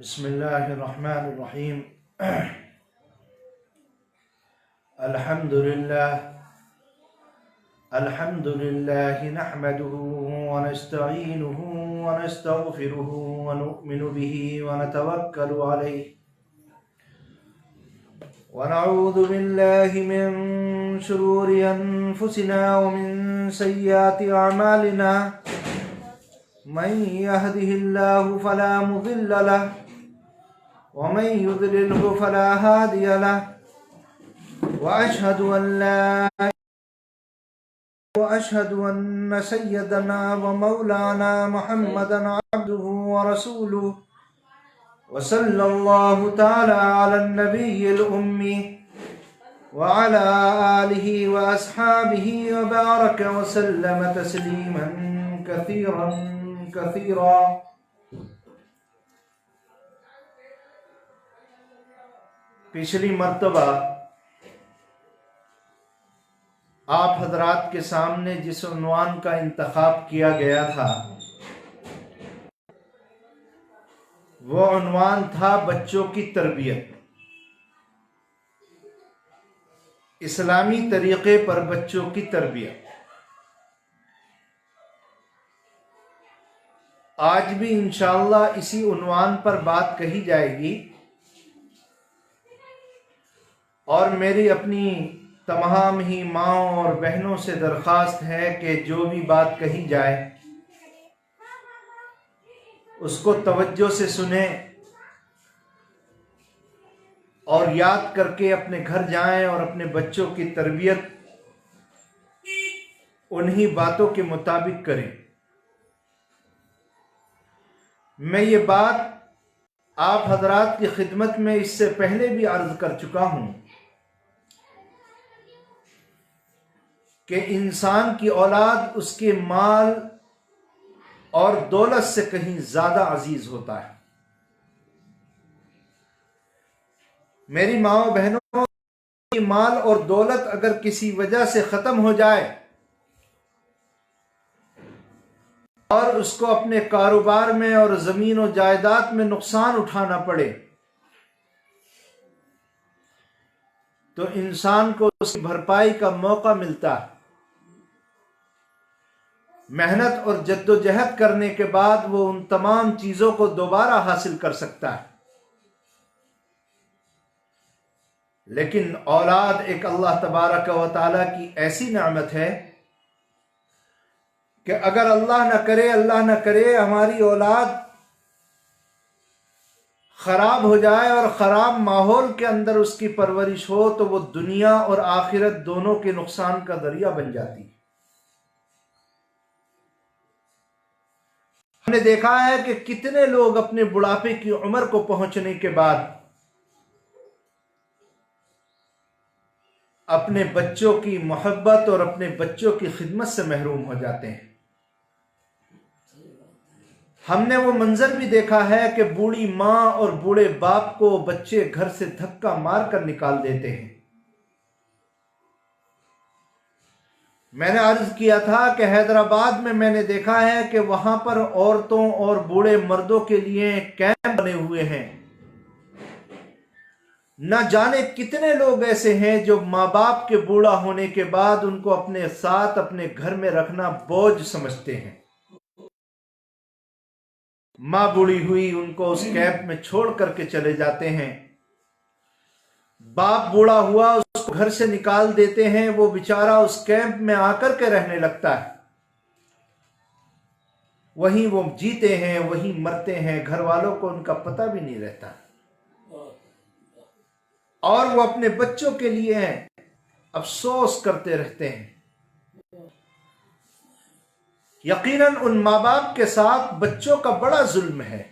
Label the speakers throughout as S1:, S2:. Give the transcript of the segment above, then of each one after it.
S1: بسم الله الرحمن الرحيم. الحمد لله نحمده ونستعينه ونستغفره ونؤمن به ونتوكل عليه ونعوذ بالله من شرور أنفسنا ومن سيئات أعمالنا. من يهده الله فلا مضل له ومن يضلله فلا هادي له وأشهد أن سيدنا ومولانا محمدا عبده ورسوله وصلى الله تعالى على النبي الأمي وعلى آله وأصحابه وبارك وسلم تسليما كثيرا. پچھلی مرتبہ آپ حضرات کے سامنے جس عنوان کا انتخاب کیا گیا تھا وہ عنوان تھا بچوں کی تربیت، اسلامی طریقے پر بچوں کی تربیت. آج بھی انشاءاللہ اسی عنوان پر بات کہی جائے گی، اور میری اپنی تمام ہی ماؤں اور بہنوں سے درخواست ہے کہ جو بھی بات کہی جائے اس کو توجہ سے سنیں اور یاد کر کے اپنے گھر جائیں اور اپنے بچوں کی تربیت انہی باتوں کے مطابق کریں. میں یہ بات آپ حضرات کی خدمت میں اس سے پہلے بھی عرض کر چکا ہوں کہ انسان کی اولاد اس کے مال اور دولت سے کہیں زیادہ عزیز ہوتا ہے. میری ماؤں بہنوں، کی مال اور دولت اگر کسی وجہ سے ختم ہو جائے اور اس کو اپنے کاروبار میں اور زمین و جائیداد میں نقصان اٹھانا پڑے تو انسان کو اس کی بھرپائی کا موقع ملتا ہے. محنت اور جد و جہد کرنے کے بعد وہ ان تمام چیزوں کو دوبارہ حاصل کر سکتا ہے. لیکن اولاد ایک اللہ تبارک و تعالی کی ایسی نعمت ہے کہ اگر اللہ نہ کرے ہماری اولاد خراب ہو جائے اور خراب ماحول کے اندر اس کی پرورش ہو تو وہ دنیا اور آخرت دونوں کے نقصان کا ذریعہ بن جاتی ہے. ہم نے دیکھا ہے کہ کتنے لوگ اپنے بڑھاپے کی عمر کو پہنچنے کے بعد اپنے بچوں کی محبت اور اپنے بچوں کی خدمت سے محروم ہو جاتے ہیں. ہم نے وہ منظر بھی دیکھا ہے کہ بوڑھی ماں اور بوڑھے باپ کو بچے گھر سے دھکا مار کر نکال دیتے ہیں. میں نے عرض کیا تھا کہ حیدرآباد میں نے دیکھا ہے کہ وہاں پر عورتوں اور بوڑھے مردوں کے لیے کیمپ بنے ہوئے ہیں. نہ جانے کتنے لوگ ایسے ہیں جو ماں باپ کے بوڑھا ہونے کے بعد ان کو اپنے ساتھ اپنے گھر میں رکھنا بوجھ سمجھتے ہیں. ماں بوڑھی ہوئی ان کو اس کیمپ میں چھوڑ کر کے چلے جاتے ہیں. باپ بوڑھا ہوا اس کو گھر سے نکال دیتے ہیں، وہ بیچارہ اس کیمپ میں آ کر کے رہنے لگتا ہے. وہیں وہ جیتے ہیں وہیں مرتے ہیں، گھر والوں کو ان کا پتہ بھی نہیں رہتا، اور وہ اپنے بچوں کے لیے افسوس کرتے رہتے ہیں. یقیناً ان ماں باپ کے ساتھ بچوں کا بڑا ظلم ہے.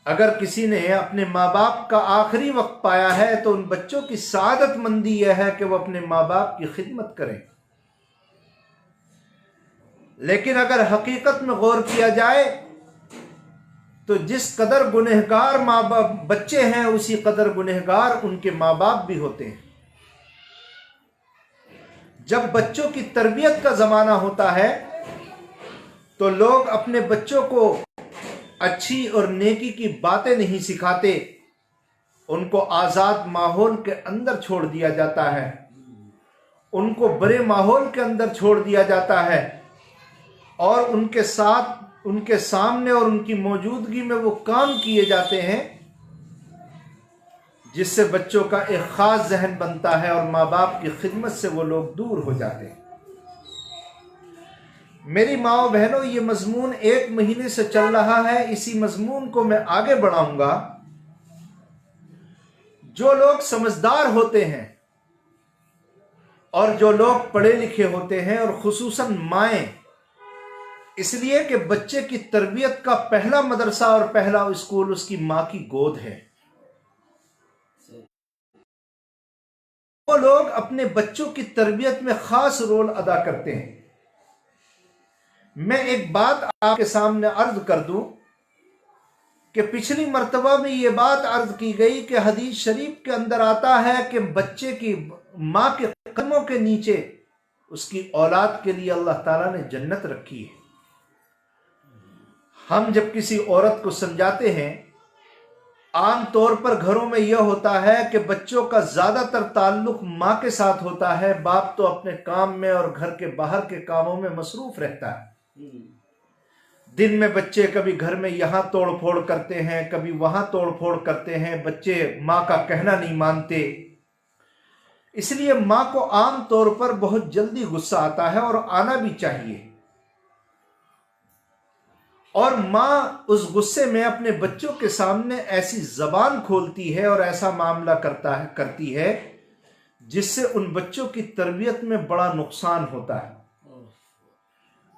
S1: اگر کسی نے اپنے ماں باپ کا آخری وقت پایا ہے تو ان بچوں کی سعادت مندی یہ ہے کہ وہ اپنے ماں باپ کی خدمت کریں. لیکن اگر حقیقت میں غور کیا جائے تو جس قدر گنہگار ماں باپ بچے ہیں اسی قدر گنہگار ان کے ماں باپ بھی ہوتے ہیں. جب بچوں کی تربیت کا زمانہ ہوتا ہے تو لوگ اپنے بچوں کو اچھی اور نیکی کی باتیں نہیں سکھاتے، ان کو آزاد ماحول کے اندر چھوڑ دیا جاتا ہے، ان کو برے ماحول کے اندر چھوڑ دیا جاتا ہے، اور ان کے ساتھ، ان کے سامنے اور ان کی موجودگی میں وہ کام کیے جاتے ہیں جس سے بچوں کا ایک خاص ذہن بنتا ہے اور ماں باپ کی خدمت سے وہ لوگ دور ہو جاتے ہیں۔ میری ماں و بہنوں، یہ مضمون 1 مہینے سے چل رہا ہے، اسی مضمون کو میں آگے بڑھاؤں گا۔ جو لوگ سمجھدار ہوتے ہیں اور جو لوگ پڑھے لکھے ہوتے ہیں، اور خصوصاً مائیں، اس لیے کہ بچے کی تربیت کا پہلا مدرسہ اور پہلا اسکول اس کی ماں کی گود ہے، وہ لوگ اپنے بچوں کی تربیت میں خاص رول ادا کرتے ہیں۔ میں ایک بات آپ کے سامنے عرض کر دوں کہ پچھلی مرتبہ میں یہ بات عرض کی گئی کہ حدیث شریف کے اندر آتا ہے کہ بچے کی ماں کے قدموں کے نیچے اس کی اولاد کے لیے اللہ تعالیٰ نے جنت رکھی ہے۔ ہم جب کسی عورت کو سمجھاتے ہیں، عام طور پر گھروں میں یہ ہوتا ہے کہ بچوں کا زیادہ تر تعلق ماں کے ساتھ ہوتا ہے، باپ تو اپنے کام میں اور گھر کے باہر کے کاموں میں مصروف رہتا ہے۔ دن میں بچے کبھی گھر میں یہاں توڑ پھوڑ کرتے ہیں، کبھی وہاں توڑ پھوڑ کرتے ہیں، بچے ماں کا کہنا نہیں مانتے، اس لیے ماں کو عام طور پر بہت جلدی غصہ آتا ہے، اور آنا بھی چاہیے، اور ماں اس غصے میں اپنے بچوں کے سامنے ایسی زبان کھولتی ہے اور ایسا معاملہ کرتی ہے جس سے ان بچوں کی تربیت میں بڑا نقصان ہوتا ہے۔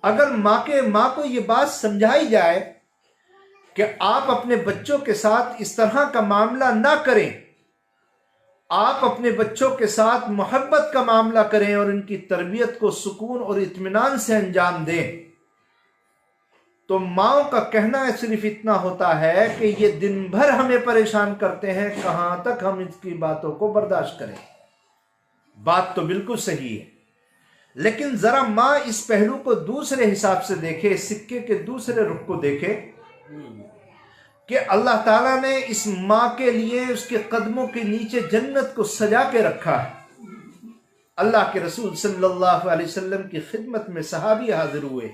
S1: اگر ماں کو یہ بات سمجھائی جائے کہ آپ اپنے بچوں کے ساتھ اس طرح کا معاملہ نہ کریں، آپ اپنے بچوں کے ساتھ محبت کا معاملہ کریں اور ان کی تربیت کو سکون اور اطمینان سے انجام دیں، تو ماں کا کہنا صرف اتنا ہوتا ہے کہ یہ دن بھر ہمیں پریشان کرتے ہیں، کہاں تک ہم اس کی باتوں کو برداشت کریں۔ بات تو بالکل صحیح ہے، لیکن ذرا ماں اس پہلو کو دوسرے حساب سے دیکھے، سکے کے دوسرے رخ کو دیکھے کہ اللہ تعالیٰ نے اس ماں کے لیے اس کے قدموں کے نیچے جنت کو سجا کے رکھا ہے۔ اللہ کے رسول صلی اللہ علیہ وسلم کی خدمت میں صحابی حاضر ہوئے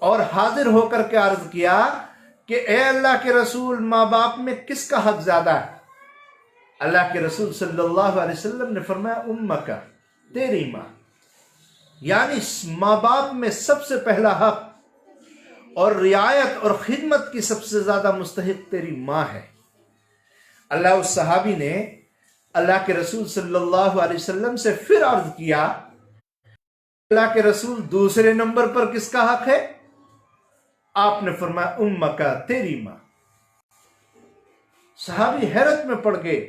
S1: اور حاضر ہو کر کے عرض کیا کہ اے اللہ کے رسول، ماں باپ میں کس کا حق زیادہ ہے؟ اللہ کے رسول صلی اللہ علیہ وسلم نے فرمایا امک، تیری ماں، یعنی ماں باپ میں سب سے پہلا حق اور رعایت اور خدمت کی سب سے زیادہ مستحق تیری ماں ہے۔ اللہ اس صحابی نے اللہ کے رسول صلی اللہ علیہ وسلم سے پھر عرض کیا، اللہ کے رسول دوسرے نمبر پر کس کا حق ہے؟ آپ نے فرمایا امک، تیری ماں۔ صحابی حیرت میں پڑ گئے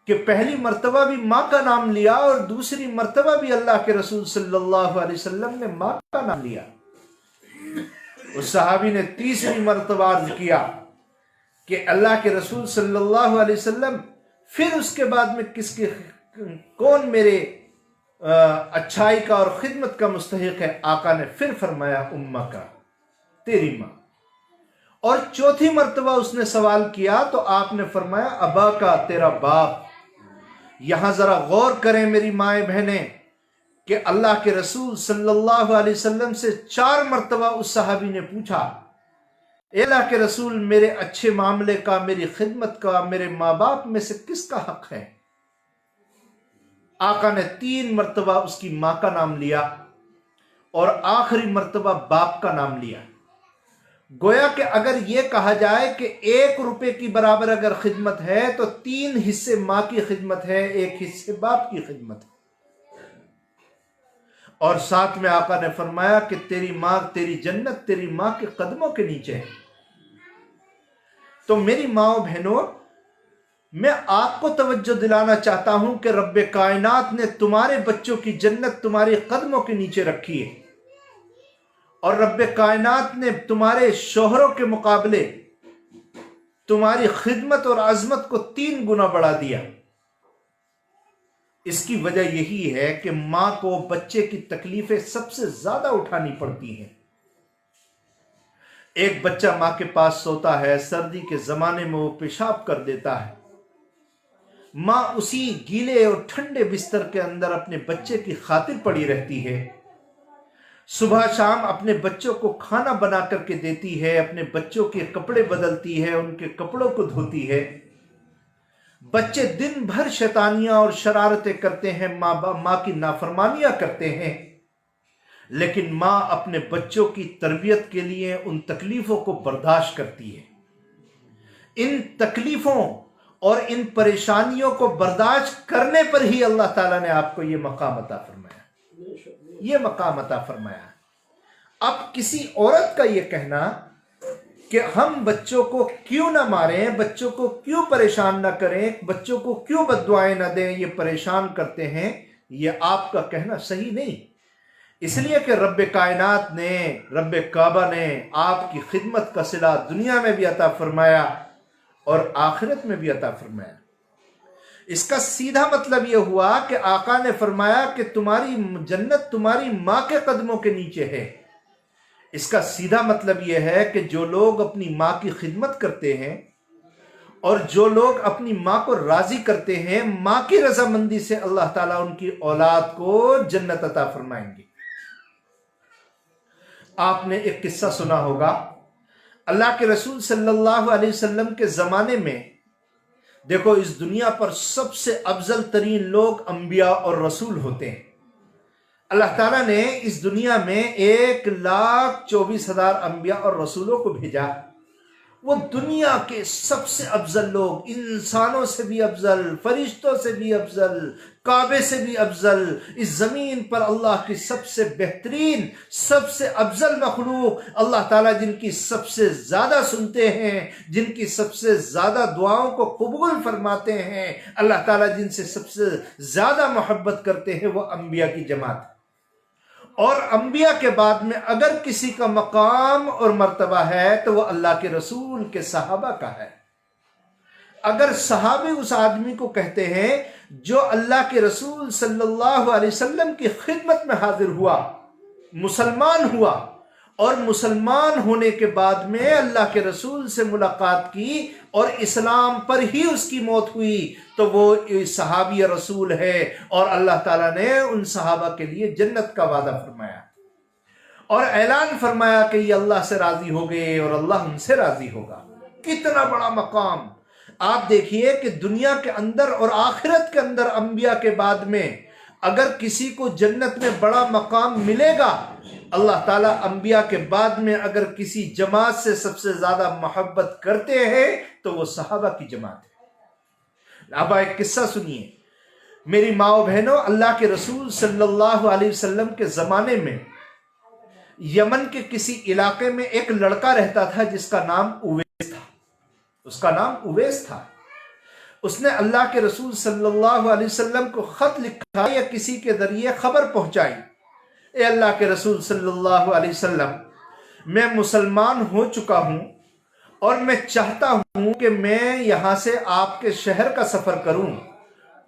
S1: کہ پہلی مرتبہ بھی ماں کا نام لیا اور دوسری مرتبہ بھی اللہ کے رسول صلی اللہ علیہ وسلم نے ماں کا نام لیا۔ اس صحابی نے تیسری مرتبہ عرض کیا کہ اللہ کے رسول صلی اللہ علیہ وسلم پھر اس کے بعد میں کون میرے اچھائی کا اور خدمت کا مستحق ہے؟ آقا نے پھر فرمایا امک، تیری ماں۔ اور چوتھی مرتبہ اس نے سوال کیا تو آپ نے فرمایا ابا کا، تیرا باپ۔ یہاں ذرا غور کریں میری مائیں بہنیں کہ اللہ کے رسول صلی اللہ علیہ وسلم سے 4 مرتبہ اس صحابی نے پوچھا، اے اللہ کے رسول، میرے اچھے معاملے کا، میری خدمت کا، میرے ماں باپ میں سے کس کا حق ہے؟ آقا نے 3 مرتبہ اس کی ماں کا نام لیا اور آخری مرتبہ باپ کا نام لیا۔ گویا کہ اگر یہ کہا جائے کہ 1 روپے کی برابر اگر خدمت ہے تو 3 حصے ماں کی خدمت ہے، 1 حصے باپ کی خدمت ہے۔ اور ساتھ میں آقا نے فرمایا کہ تیری ماں، تیری جنت تیری ماں کے قدموں کے نیچے ہے۔ تو میری ماں و بہنوں، میں آپ کو توجہ دلانا چاہتا ہوں کہ رب کائنات نے تمہارے بچوں کی جنت تمہارے قدموں کے نیچے رکھی ہے، اور رب کائنات نے تمہارے شوہروں کے مقابلے تمہاری خدمت اور عظمت کو 3 گنا بڑھا دیا۔ اس کی وجہ یہی ہے کہ ماں کو بچے کی تکلیفیں سب سے زیادہ اٹھانی پڑتی ہیں۔ ایک بچہ ماں کے پاس سوتا ہے، سردی کے زمانے میں وہ پیشاب کر دیتا ہے، ماں اسی گیلے اور ٹھنڈے بستر کے اندر اپنے بچے کی خاطر پڑی رہتی ہے، صبح شام اپنے بچوں کو کھانا بنا کر کے دیتی ہے، اپنے بچوں کے کپڑے بدلتی ہے، ان کے کپڑوں کو دھوتی ہے۔ بچے دن بھر شیطانیاں اور شرارتیں کرتے ہیں، ماں کی نافرمانیاں کرتے ہیں، لیکن ماں اپنے بچوں کی تربیت کے لیے ان تکلیفوں کو برداشت کرتی ہے۔ ان تکلیفوں اور ان پریشانیوں کو برداشت کرنے پر ہی اللہ تعالیٰ نے آپ کو یہ مقام عطا فرمایا، یہ مقام عطا فرمایا۔ اب کسی عورت کا یہ کہنا کہ ہم بچوں کو کیوں نہ ماریں، بچوں کو کیوں پریشان نہ کریں، بچوں کو کیوں بد دعائیں نہ دیں، یہ پریشان کرتے ہیں، یہ آپ کا کہنا صحیح نہیں، اس لیے کہ رب کائنات نے، رب کعبہ نے آپ کی خدمت کا صلہ دنیا میں بھی عطا فرمایا اور آخرت میں بھی عطا فرمایا۔ اس کا سیدھا مطلب یہ ہوا کہ آقا نے فرمایا کہ تمہاری جنت تمہاری ماں کے قدموں کے نیچے ہے۔ اس کا سیدھا مطلب یہ ہے کہ جو لوگ اپنی ماں کی خدمت کرتے ہیں اور جو لوگ اپنی ماں کو راضی کرتے ہیں، ماں کی رضامندی سے اللہ تعالیٰ ان کی اولاد کو جنت عطا فرمائیں گے۔ آپ نے ایک قصہ سنا ہوگا، اللہ کے رسول صلی اللہ علیہ وسلم کے زمانے میں، دیکھو اس دنیا پر سب سے افضل ترین لوگ انبیاء اور رسول ہوتے ہیں۔ اللہ تعالیٰ نے اس دنیا میں 1,24,000 انبیاء اور رسولوں کو بھیجا۔ وہ دنیا کے سب سے افضل لوگ، انسانوں سے بھی افضل، فرشتوں سے بھی افضل، کعبے سے بھی افضل، اس زمین پر اللہ کی سب سے بہترین، سب سے افضل مخلوق، اللہ تعالیٰ جن کی سب سے زیادہ سنتے ہیں، جن کی سب سے زیادہ دعاؤں کو قبول فرماتے ہیں، اللہ تعالیٰ جن سے سب سے زیادہ محبت کرتے ہیں، وہ انبیاء کی جماعت ہے۔ اور انبیاء کے بعد میں اگر کسی کا مقام اور مرتبہ ہے تو وہ اللہ کے رسول کے صحابہ کا ہے۔ اگر صحابی اس آدمی کو کہتے ہیں جو اللہ کے رسول صلی اللہ علیہ وسلم کی خدمت میں حاضر ہوا، مسلمان ہوا، اور مسلمان ہونے کے بعد میں اللہ کے رسول سے ملاقات کی اور اسلام پر ہی اس کی موت ہوئی، تو وہ صحابی رسول ہے، اور اللہ تعالیٰ نے ان صحابہ کے لیے جنت کا وعدہ فرمایا اور اعلان فرمایا کہ یہ اللہ سے راضی ہو گئے اور اللہ ان سے راضی ہوگا۔ کتنا بڑا مقام! آپ دیکھیے کہ دنیا کے اندر اور آخرت کے اندر انبیاء کے بعد میں اگر کسی کو جنت میں بڑا مقام ملے گا، اللہ تعالیٰ انبیاء کے بعد میں اگر کسی جماعت سے سب سے زیادہ محبت کرتے ہیں تو وہ صحابہ کی جماعت ہے۔ اب ایک قصہ سنیے، میری ماں و بہنوں، اللہ کے رسول صلی اللہ علیہ وسلم کے زمانے میں یمن کے کسی علاقے میں ایک لڑکا رہتا تھا جس کا نام اویس تھا۔ اس کا نام اویس تھا۔ اس نے اللہ کے رسول صلی اللہ علیہ وسلم کو خط لکھا یا کسی کے ذریعے خبر پہنچائی، اے اللہ کے رسول صلی اللہ علیہ وسلم، میں مسلمان ہو چکا ہوں اور میں چاہتا ہوں کہ میں یہاں سے آپ کے شہر کا سفر کروں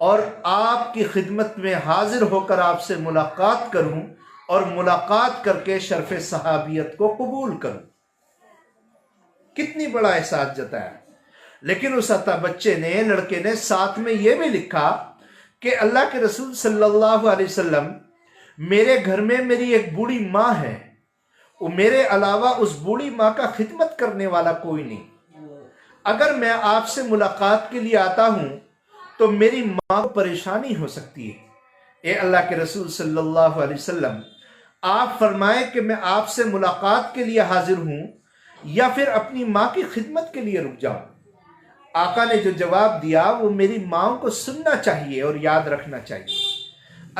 S1: اور آپ کی خدمت میں حاضر ہو کر آپ سے ملاقات کروں اور ملاقات کر کے شرف صحابیت کو قبول کروں۔ کتنی بڑا احساس جتایا۔ لیکن اس بچے نے، لڑکے نے ساتھ میں یہ بھی لکھا کہ اللہ کے رسول صلی اللہ علیہ وسلم، میرے گھر میں میری ایک بوڑھی ماں ہے، وہ میرے علاوہ اس بوڑھی ماں کا خدمت کرنے والا کوئی نہیں۔ اگر میں آپ سے ملاقات کے لیے آتا ہوں تو میری ماں کو پریشانی ہو سکتی ہے۔ اے اللہ کے رسول صلی اللہ علیہ وسلم، آپ فرمائیں کہ میں آپ سے ملاقات کے لیے حاضر ہوں یا پھر اپنی ماں کی خدمت کے لیے رک جاؤں۔ آقا نے جو جواب دیا وہ میری ماں کو سننا چاہیے اور یاد رکھنا چاہیے۔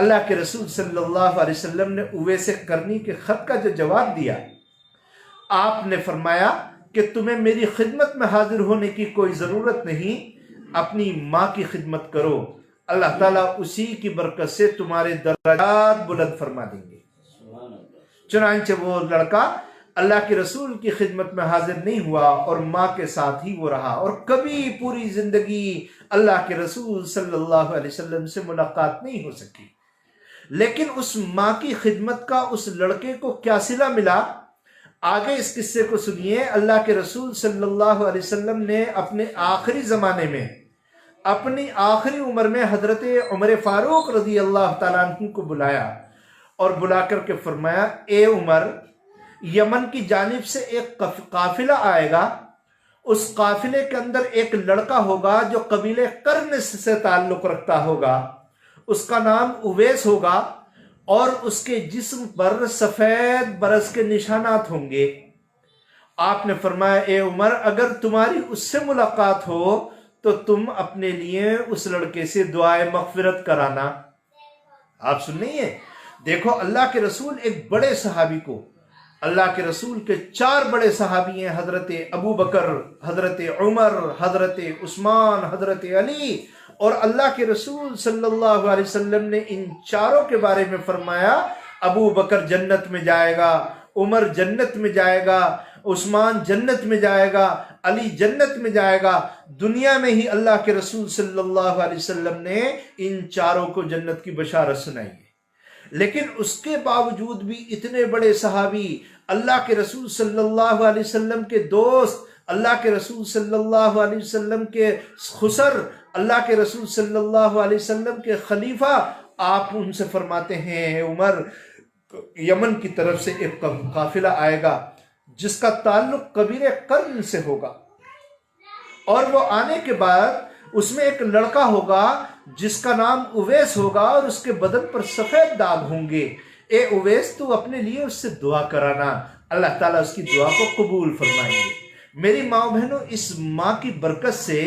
S1: اللہ کے رسول صلی اللہ علیہ وسلم نے اویس قرنی کے خط کا جو جواب دیا، آپ نے فرمایا کہ تمہیں میری خدمت میں حاضر ہونے کی کوئی ضرورت نہیں، اپنی ماں کی خدمت کرو، اللہ تعالیٰ اسی کی برکت سے تمہارے درجات بلند فرما دیں گے۔ چنانچہ وہ لڑکا اللہ کے رسول کی خدمت میں حاضر نہیں ہوا اور ماں کے ساتھ ہی وہ رہا، اور کبھی پوری زندگی اللہ کے رسول صلی اللہ علیہ وسلم سے ملاقات نہیں ہو سکی۔ لیکن اس ماں کی خدمت کا اس لڑکے کو کیا صلہ ملا؟ آگے اس قصے کو سنیے۔ اللہ کے رسول صلی اللہ علیہ وسلم نے اپنے آخری زمانے میں، اپنی آخری عمر میں حضرت عمر فاروق رضی اللہ تعالیٰ عنہ کو بلایا اور بلا کر کے فرمایا، اے عمر، یمن کی جانب سے ایک قافلہ آئے گا، اس قافلے کے اندر ایک لڑکا ہوگا جو قبیلے قرن سے تعلق رکھتا ہوگا، اس کا نام اویس ہوگا، اور اس کے جسم پر سفید برس کے نشانات ہوں گے۔ آپ نے فرمایا، اے عمر، اگر تمہاری اس سے ملاقات ہو تو تم اپنے لیے اس لڑکے سے دعائے مغفرت کرانا۔ آپ سن رہی ہیں؟ دیکھو، اللہ کے رسول ایک بڑے صحابی کو، اللہ کے رسول کے 4 بڑے صحابی ہیں، حضرت ابو بکر، حضرت عمر، حضرت عثمان، حضرت علی، اور اللہ کے رسول صلی اللہ علیہ وسلم نے ان چاروں کے بارے میں فرمایا، ابو بکر جنت میں جائے گا، عمر جنت میں جائے گا، عثمان جنت میں جائے گا، علی جنت میں جائے گا۔ دنیا میں ہی اللہ کے رسول صلی اللہ علیہ وسلم نے ان چاروں کو جنت کی بشارت سنائی ہے۔ لیکن اس کے باوجود بھی اتنے بڑے صحابی، اللہ کے رسول صلی اللہ علیہ وسلم کے دوست، اللہ کے رسول صلی اللہ علیہ وسلم کے خسر، اللہ کے رسول صلی اللہ علیہ وسلم کے خلیفہ، آپ ان سے فرماتے ہیں، اے عمر، یمن کی طرف سے ایک قافلہ آئے گا جس کا تعلق قبیلے قرن سے ہوگا، اور وہ آنے کے بعد اس میں ایک لڑکا ہوگا جس کا نام اویس ہوگا، اور اس کے بدن پر سفید داغ ہوں گے۔ اے اویس، تو اپنے لیے اس سے دعا کرانا، اللہ تعالیٰ اس کی دعا کو قبول فرمائیں گے۔ میری ماں بہنوں، اس ماں کی برکت سے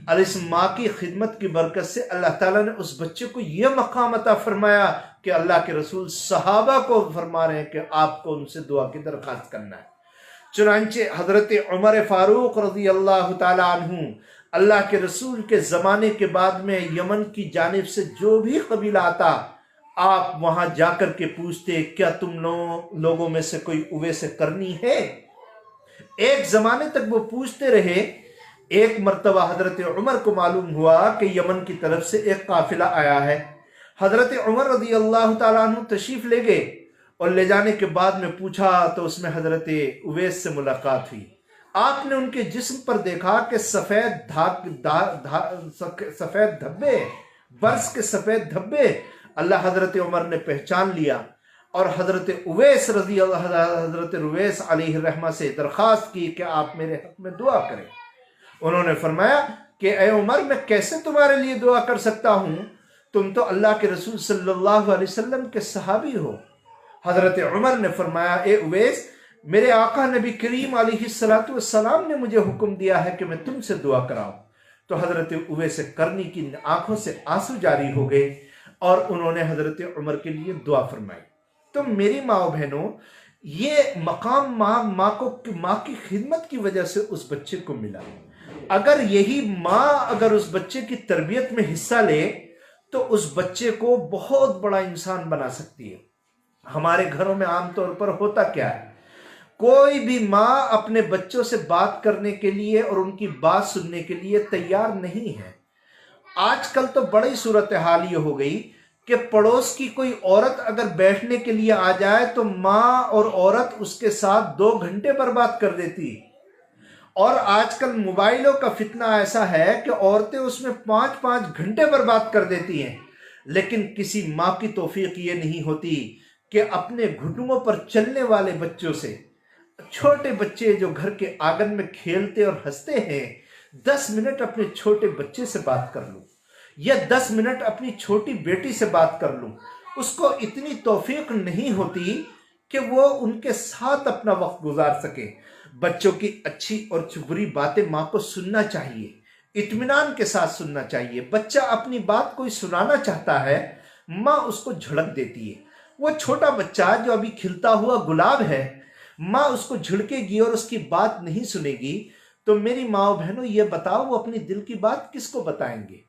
S1: اور اس ماں کی خدمت کی برکت سے اللہ تعالیٰ نے اس بچے کو یہ مقام عطا فرمایا کہ اللہ کے رسول صحابہ کو فرما رہے ہیں کہ آپ کو ان سے دعا کی درخواست کرنا ہے۔ چنانچہ حضرت عمر فاروق رضی اللہ تعالیٰ عنہ، اللہ کے رسول کے زمانے کے بعد میں یمن کی جانب سے جو بھی قبیلہ آتا، آپ وہاں جا کر کے پوچھتے، کیا تم لوگوں میں سے کوئی اویس قرنی ہے؟ ایک زمانے تک وہ پوچھتے رہے۔ ایک مرتبہ حضرت عمر کو معلوم ہوا کہ یمن کی طرف سے ایک قافلہ آیا ہے۔ حضرت عمر رضی اللہ تعالیٰ عنہ تشریف لے گئے، اور لے جانے کے بعد میں پوچھا تو اس میں حضرت اویس سے ملاقات ہوئی۔ آپ نے ان کے جسم پر دیکھا کہ سفید دھبے، برس کے سفید دھبے، اللہ حضرت عمر نے پہچان لیا، اور حضرت اویس حضرت اویس علیہ الرحمہ سے درخواست کی کہ آپ میرے حق میں دعا کریں۔ انہوں نے فرمایا کہ اے عمر، میں کیسے تمہارے لیے دعا کر سکتا ہوں؟ تم تو اللہ کے رسول صلی اللہ علیہ وسلم کے صحابی ہو۔ حضرت عمر نے فرمایا، اے اویس، میرے آقا نبی کریم علیہ السلام نے مجھے حکم دیا ہے کہ میں تم سے دعا کراؤں۔ تو حضرت اویس قرنی کی آنکھوں سے آنسو جاری ہو گئے، اور انہوں نے حضرت عمر کے لیے دعا فرمائی۔ تو میری ماں و بہنوں، یہ مقام ماں کی خدمت کی وجہ سے اس بچے کو ملا۔ اگر یہی ماں اگر اس بچے کی تربیت میں حصہ لے تو اس بچے کو بہت بڑا انسان بنا سکتی ہے۔ ہمارے گھروں میں عام طور پر ہوتا کیا ہے، کوئی بھی ماں اپنے بچوں سے بات کرنے کے لیے اور ان کی بات سننے کے لیے تیار نہیں ہے۔ آج کل تو بڑی صورتحال یہ ہو گئی کہ پڑوس کی کوئی عورت اگر بیٹھنے کے لیے آ جائے تو ماں اور عورت اس کے ساتھ 2 گھنٹے برباد کر دیتی، اور آج کل موبائلوں کا فتنہ ایسا ہے کہ عورتیں اس میں 5 گھنٹے برباد کر دیتی ہیں۔ لیکن کسی ماں کی توفیق یہ نہیں ہوتی کہ اپنے گھٹنوں پر چلنے والے بچوں سے، چھوٹے بچے جو گھر کے آنگن میں کھیلتے اور ہنستے ہیں، 10 منٹ اپنے چھوٹے بچے سے بات کر لوں، یا 10 منٹ اپنی چھوٹی بیٹی سے بات کر لوں۔ اس کو اتنی توفیق نہیں ہوتی کہ وہ ان کے ساتھ اپنا وقت گزار سکے۔ بچوں کی اچھی اور بری باتیں ماں کو سننا چاہیے، اطمینان کے ساتھ سننا چاہیے۔ بچہ اپنی بات کوئی سنانا چاہتا ہے، ماں اس کو جھڑک دیتی ہے۔ وہ چھوٹا بچہ جو ابھی کھلتا ہوا گلاب ہے، ماں اس کو جھڑکے گی اور اس کی بات نہیں سنے گی تو میری ماں و بہنوں، یہ بتاؤ وہ اپنی دل کی بات کس کو بتائیں گے؟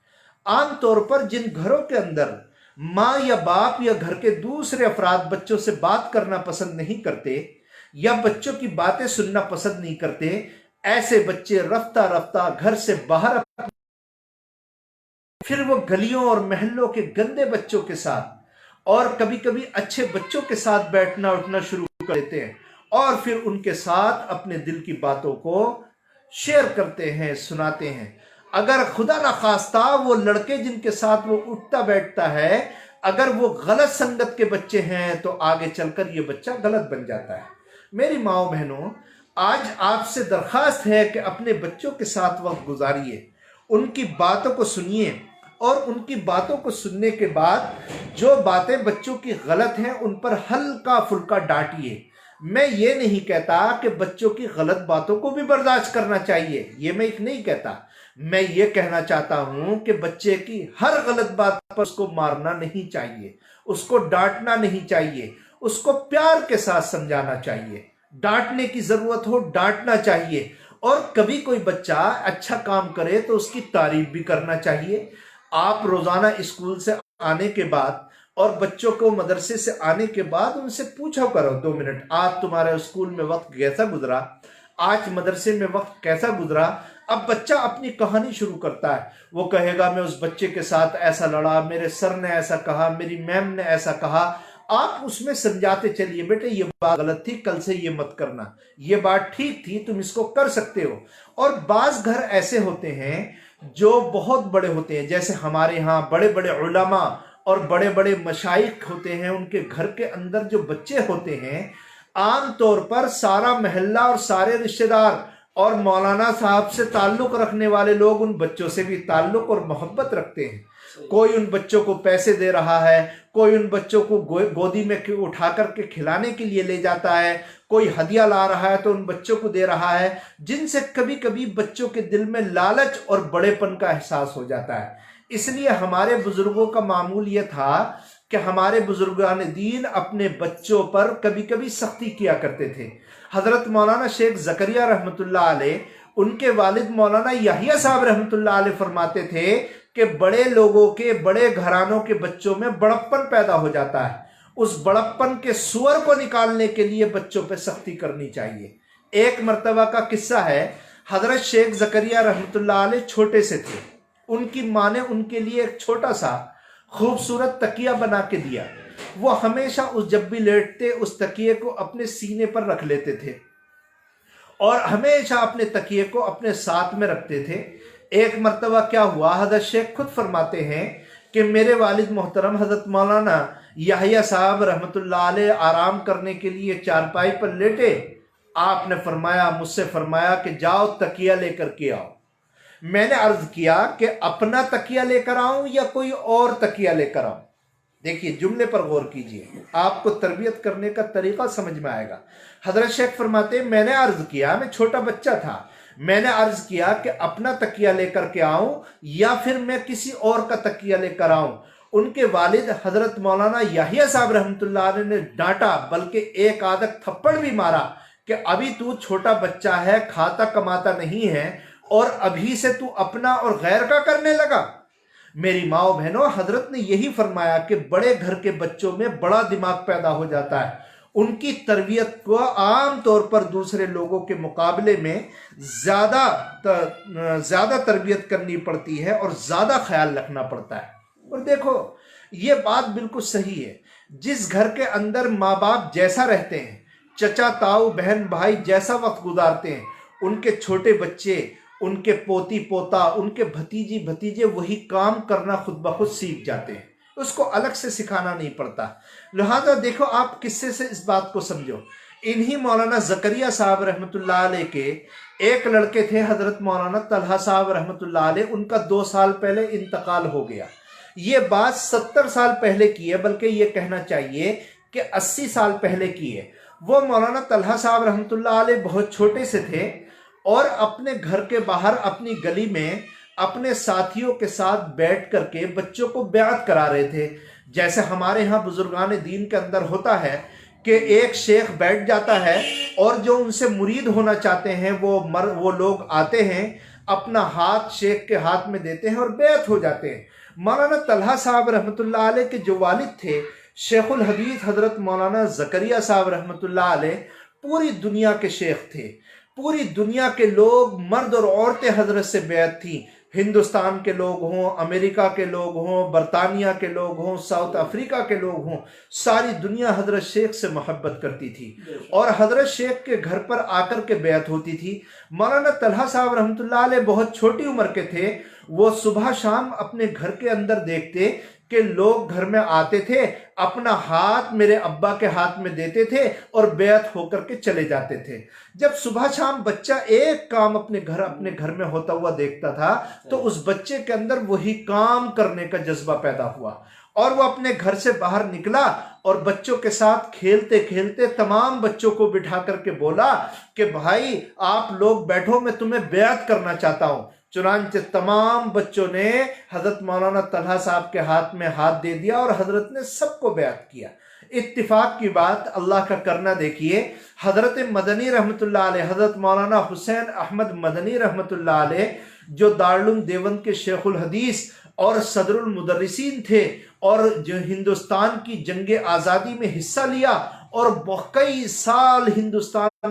S1: عام طور پر جن گھروں کے اندر ماں یا باپ یا گھر کے دوسرے افراد بچوں سے بات کرنا پسند نہیں کرتے یا بچوں کی باتیں سننا پسند نہیں کرتے، ایسے بچے رفتہ رفتہ گھر سے باہر، پھر وہ گلیوں اور محلوں کے گندے بچوں کے ساتھ اور کبھی کبھی اچھے بچوں کے ساتھ بیٹھنا اٹھنا شروع کر دیتے ہیں، اور پھر ان کے ساتھ اپنے دل کی باتوں کو شیئر کرتے ہیں، سناتے ہیں۔ اگر خدا نخواستہ وہ لڑکے جن کے ساتھ وہ اٹھتا بیٹھتا ہے اگر وہ غلط سنگت کے بچے ہیں تو آگے چل کر یہ بچہ غلط بن جاتا ہے۔ میری ماؤں بہنوں، آج آپ سے درخواست ہے کہ اپنے بچوں کے ساتھ وقت گزاریے، ان کی باتوں کو سنیے، اور ان کی باتوں کو سننے کے بعد جو باتیں بچوں کی غلط ہیں ان پر ہلکا پھلکا ڈانٹیے۔ میں یہ نہیں کہتا کہ بچوں کی غلط باتوں کو بھی برداشت کرنا چاہیے، یہ میں نہیں کہتا۔ میں یہ کہنا چاہتا ہوں کہ بچے کی ہر غلط بات پر اس کو مارنا نہیں چاہیے، اس کو ڈانٹنا نہیں چاہیے، اس کو پیار کے ساتھ سمجھانا چاہیے۔ ڈانٹنے کی ضرورت ہو ڈانٹنا چاہیے، اور کبھی کوئی بچہ اچھا کام کرے تو اس کی تعریف بھی کرنا چاہیے۔ آپ روزانہ اسکول سے آنے کے بعد اور بچوں کو مدرسے سے آنے کے بعد ان سے پوچھو کرو 2 منٹ، آج تمہارے اسکول میں وقت کیسا گزرا، آج مدرسے میں وقت کیسا گزرا۔ اب بچہ اپنی کہانی شروع کرتا ہے، وہ کہے گا میں اس بچے کے ساتھ ایسا لڑا، میرے سر نے ایسا کہا، میری میم نے ایسا کہا۔ آپ اس میں سمجھاتے چلیے، بیٹے یہ بات غلط تھی، کل سے یہ مت کرنا، یہ بات ٹھیک تھی، تم اس کو کر سکتے ہو۔ اور بعض گھر ایسے ہوتے ہیں جو بہت بڑے ہوتے ہیں، جیسے ہمارے ہاں بڑے بڑے علماء اور بڑے بڑے مشائخ ہوتے ہیں، ان کے گھر کے اندر جو بچے ہوتے ہیں عام طور پر سارا محلہ اور سارے رشتہ دار اور مولانا صاحب سے تعلق رکھنے والے لوگ ان بچوں سے بھی تعلق اور محبت رکھتے ہیں۔ کوئی ان بچوں کو پیسے دے رہا ہے، کوئی ان بچوں کو گودی میں اٹھا کر کے کھلانے کے لیے لے جاتا ہے، کوئی ہدیہ لا رہا ہے تو ان بچوں کو دے رہا ہے، جن سے کبھی کبھی بچوں کے دل میں لالچ اور بڑے پن کا احساس ہو جاتا ہے۔ اس لیے ہمارے بزرگوں کا معمول یہ تھا کہ ہمارے بزرگان دین اپنے بچوں پر کبھی کبھی سختی کیا کرتے تھے۔ حضرت مولانا شیخ زکریا رحمۃ اللہ علیہ، ان کے والد مولانا یحییٰ صاحب رحمۃ اللہ علیہ فرماتے تھے کہ بڑے لوگوں کے، بڑے گھرانوں کے بچوں میں بڑپن پیدا ہو جاتا ہے، اس بڑپن کے سور کو نکالنے کے لیے بچوں پہ سختی کرنی چاہیے۔ ایک مرتبہ کا قصہ ہے، حضرت شیخ زکریا رحمۃ اللہ علیہ چھوٹے سے تھے، ان کی ماں نے ان کے لیے ایک چھوٹا سا خوبصورت تکیہ بنا کے دیا۔ وہ ہمیشہ جب بھی لیٹتے اس تکیے کو اپنے سینے پر رکھ لیتے تھے اور ہمیشہ اپنے تکیے کو اپنے ساتھ میں رکھتے تھے۔ ایک مرتبہ کیا ہوا، حضرت شیخ خود فرماتے ہیں کہ میرے والد محترم حضرت مولانا یحییٰ صاحب رحمۃ اللہ علیہ آرام کرنے کے لیے چارپائی پر لیٹے، آپ نے فرمایا، مجھ سے فرمایا کہ جاؤ تکیہ لے کر کے آؤ۔ میں نے عرض کیا کہ اپنا تکیہ لے کر آؤں یا کوئی اور تکیہ لے کر آؤں؟ دیکھیے جملے پر غور کیجئے، آپ کو تربیت کرنے کا طریقہ سمجھ میں آئے گا۔ حضرت شیخ فرماتے ہیں میں نے عرض کیا، میں چھوٹا بچہ تھا، میں نے عرض کیا کہ اپنا تکیہ لے کر کے آؤں یا پھر میں کسی اور کا تکیہ لے کر آؤں؟ ان کے والد حضرت مولانا یحییٰ صاحب رحمۃ اللہ علیہ نے ڈانٹا، بلکہ ایک آدھ تھپڑ بھی مارا کہ ابھی تو چھوٹا بچہ ہے، کھاتا کماتا نہیں ہے اور ابھی سے تو اپنا اور غیر کا کرنے لگا۔ میری ماں بہنوں، حضرت نے یہی فرمایا کہ بڑے گھر کے بچوں میں بڑا دماغ پیدا ہو جاتا ہے، ان کی تربیت کو عام طور پر دوسرے لوگوں کے مقابلے میں زیادہ تربیت کرنی پڑتی ہے اور زیادہ خیال رکھنا پڑتا ہے۔ اور دیکھو یہ بات بالکل صحیح ہے، جس گھر کے اندر ماں باپ جیسا رہتے ہیں، چچا تاؤ بہن بھائی جیسا وقت گزارتے ہیں، ان کے چھوٹے بچے، ان کے پوتی پوتا، ان کے بھتیجی بھتیجے وہی کام کرنا خود بخود سیکھ جاتے ہیں، اس کو الگ سے سکھانا نہیں پڑتا۔ لہذا دیکھو آپ قصے سے اس بات کو سمجھو، انہی مولانا زکریا صاحب رحمۃ اللہ علیہ کے ایک لڑکے تھے حضرت مولانا طلحہ صاحب رحمۃ اللہ علیہ، ان کا 2 سال پہلے انتقال ہو گیا۔ یہ بات 70 سال پہلے کی ہے، بلکہ یہ کہنا چاہیے کہ 80 سال پہلے کی ہے۔ وہ مولانا طلحہ صاحب رحمۃ اللہ علیہ بہت چھوٹے سے تھے اور اپنے گھر کے باہر اپنی گلی میں اپنے ساتھیوں کے ساتھ بیٹھ کر کے بچوں کو بیعت کرا رہے تھے۔ جیسے ہمارے ہاں بزرگان دین کے اندر ہوتا ہے کہ ایک شیخ بیٹھ جاتا ہے اور جو ان سے مرید ہونا چاہتے ہیں وہ لوگ آتے ہیں، اپنا ہاتھ شیخ کے ہاتھ میں دیتے ہیں اور بیعت ہو جاتے ہیں۔ مولانا طلحہ صاحب رحمۃ اللہ علیہ کے جو والد تھے شیخ الحدیث حضرت مولانا زکریا صاحب رحمۃ اللہ علیہ، پوری دنیا کے شیخ تھے، پوری دنیا کے لوگ مرد اور عورتیں حضرت سے بیعت تھیں، ہندوستان کے لوگ ہوں، امریکہ کے لوگ ہوں، برطانیہ کے لوگ ہوں، ساؤتھ افریقہ کے لوگ ہوں، ساری دنیا حضرت شیخ سے محبت کرتی تھی اور حضرت شیخ کے گھر پر آ کر کے بیعت ہوتی تھی۔ مولانا طلحہ صاحب رحمۃ اللہ علیہ بہت چھوٹی عمر کے تھے، وہ صبح شام اپنے گھر کے اندر دیکھتے کہ لوگ گھر میں آتے تھے، اپنا ہاتھ میرے ابا کے ہاتھ میں دیتے تھے اور بیعت ہو کر کے چلے جاتے تھے۔ جب صبح شام بچہ ایک کام اپنے گھر میں ہوتا ہوا دیکھتا تھا تو اس بچے کے اندر وہی کام کرنے کا جذبہ پیدا ہوا اور وہ اپنے گھر سے باہر نکلا اور بچوں کے ساتھ کھیلتے کھیلتے تمام بچوں کو بٹھا کر کے بولا کہ بھائی آپ لوگ بیٹھو، میں تمہیں بیعت کرنا چاہتا ہوں۔ چنانچہ تمام بچوں نے حضرت مولانا طلحہ صاحب کے ہاتھ میں ہاتھ دے دیا اور حضرت نے سب کو بیعت کیا۔ اتفاق کی بات، اللہ کا کرنا دیکھیے، حضرت مدنی رحمت اللہ علیہ، حضرت مولانا حسین احمد مدنی رحمت اللہ علیہ جو دارالعلوم دیوبند کے شیخ الحدیث اور صدر المدرسین تھے اور جو ہندوستان کی جنگ آزادی میں حصہ لیا اور کئی سال ہندوستان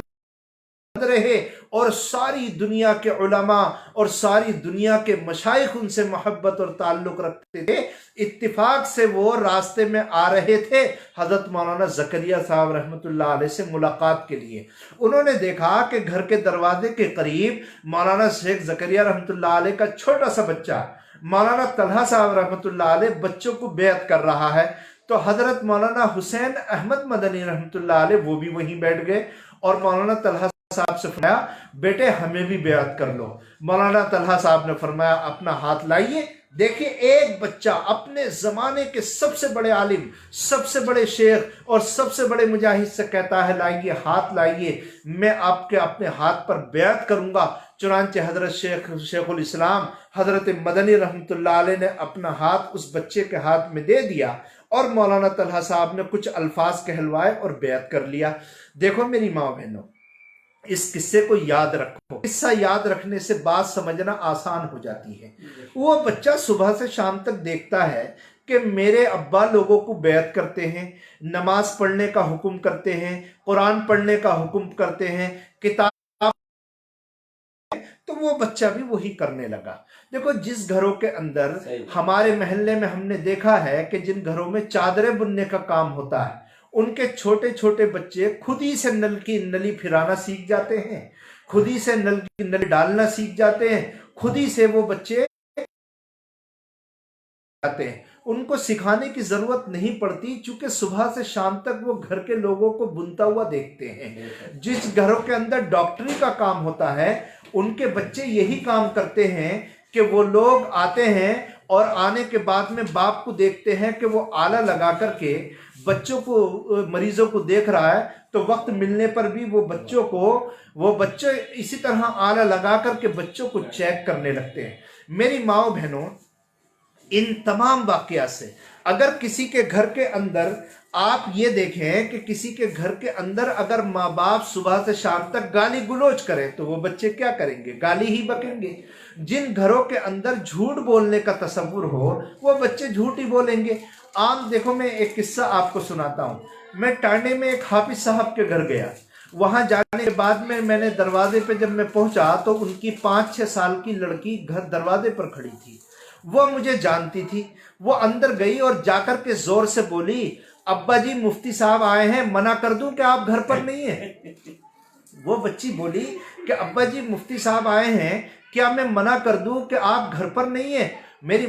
S1: رہے اور ساری دنیا کے علماء اور ساری دنیا کے مشائخ ان سے محبت اور تعلق رکھتے تھے، اتفاق سے وہ راستے میں آ رہے تھے حضرت مولانا زکریہ صاحب رحمۃ اللہ علیہ سے ملاقات کے لیے۔ انہوں نے دیکھا کہ گھر کے دروازے کے قریب مولانا شیخ زکریہ رحمۃ اللہ علیہ کا چھوٹا سا بچہ مولانا طلحہ صاحب رحمۃ اللہ علیہ بچوں کو بیعت کر رہا ہے، تو حضرت مولانا حسین احمد مدنی رحمۃ اللہ علیہ وہ بھی وہیں بیٹھ گئے اور مولانا طلحہ صاحب سے فرمایا بیٹے ہمیں بھی بیعت کر لو۔ مولانا طلحہ صاحب نے فرمایا اپنا ہاتھ لائیے۔ دیکھیں ایک بچہ اپنے زمانے کے سب سے بڑے عالم، سب سے بڑے شیخ اور سب سے بڑے مجاہد سے کہتا ہے لائیے، ہاتھ لائیے، میں آپ کے اپنے ہاتھ پر بیعت کروں گا۔ چنانچہ حضرت شیخ الاسلام حضرت مدنی رحمت اللہ علیہ نے اپنا ہاتھ اس بچے کے ہاتھ میں دے دیا اور مولانا طلحہ صاحب نے کچھ الفاظ کہلوائے اور بیعت کر لیا۔ دیکھو میری ماں بہنوں، اس قصے کو یاد رکھو، قصہ یاد رکھنے سے بات سمجھنا آسان ہو جاتی ہے۔ وہ بچہ صبح سے شام تک دیکھتا ہے کہ میرے ابا لوگوں کو بیعت کرتے ہیں، نماز پڑھنے کا حکم کرتے ہیں، قرآن پڑھنے کا حکم کرتے ہیں، کتاب، تو وہ بچہ بھی وہی کرنے لگا۔ دیکھو جس گھروں کے اندر ہمارے محلے میں ہم نے دیکھا ہے کہ جن گھروں میں چادریں بننے کا کام ہوتا ہے، ان کے چھوٹے چھوٹے بچے خود ہی سے نل کی نلی پھرانا سیکھ جاتے ہیں، خود ہی سے نل کی نلی ڈالنا سیکھ جاتے ہیں، خود ہی سے وہ بچے جاتے ہیں، ان کو سکھانے کی ضرورت نہیں پڑتی، چونکہ صبح سے شام تک وہ گھر کے لوگوں کو بنتا ہوا دیکھتے ہیں۔ جس گھروں کے اندر ڈاکٹری کا کام ہوتا ہے ان کے بچے یہی کام کرتے ہیں کہ وہ لوگ آتے ہیں اور آنے کے بعد میں باپ کو دیکھتے ہیں کہ وہ آلہ لگا کر کے بچوں کو، مریضوں کو دیکھ رہا ہے، تو وقت ملنے پر بھی وہ بچے اسی طرح آلہ لگا کر کے بچوں کو چیک کرنے لگتے ہیں۔ میری ماؤں بہنوں، ان تمام واقعات سے اگر کسی کے گھر کے اندر آپ یہ دیکھیں کہ کسی کے گھر کے اندر اگر ماں باپ صبح سے شام تک گالی گلوچ کریں تو وہ بچے کیا کریں گے؟ گالی ہی بکیں گے۔ جن گھروں کے اندر جھوٹ بولنے کا تصور ہو وہ بچے جھوٹ ہی بولیں گے۔ عام دیکھو، میں ایک قصہ آپ کو سناتا ہوں۔ میں ٹانڈے میں ایک حافظ صاحب کے گھر گیا، وہاں جانے کے بعد میں نے دروازے پہ جب میں پہنچا تو ان کی 5-6 سال کی لڑکی گھر دروازے پر کھڑی تھی، وہ مجھے جانتی تھی۔ وہ اندر گئی اور جا کر کے زور سے بولی، ابا جی مفتی صاحب آئے ہیں، منع کر دوں کہ آپ گھر پر نہیں ہیں؟ وہ بچی بولی کہ ابا جی مفتی صاحب آئے ہیں، کیا میں منع کر دوں کہ آپ گھر پر نہیں ہیں؟ میری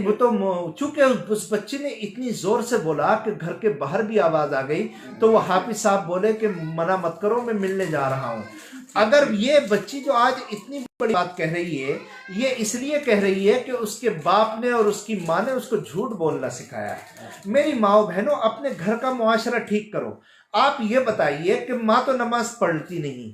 S1: چونکہ اس بچی نے اتنی زور سے بولا کہ گھر کے باہر بھی آواز آ گئی، تو وہ حافظ صاحب بولے کہ منع مت کرو، میں ملنے جا رہا ہوں۔ اگر یہ بچی جو آج اتنی بڑی بات کہہ رہی ہے، یہ اس لیے کہہ رہی ہے کہ اس کے باپ نے اور اس کی ماں نے اس کو جھوٹ بولنا سکھایا ہے۔ میری ماؤں بہنوں، اپنے گھر کا معاشرہ ٹھیک کرو۔ آپ یہ بتائیے کہ ماں تو نماز پڑھتی نہیں،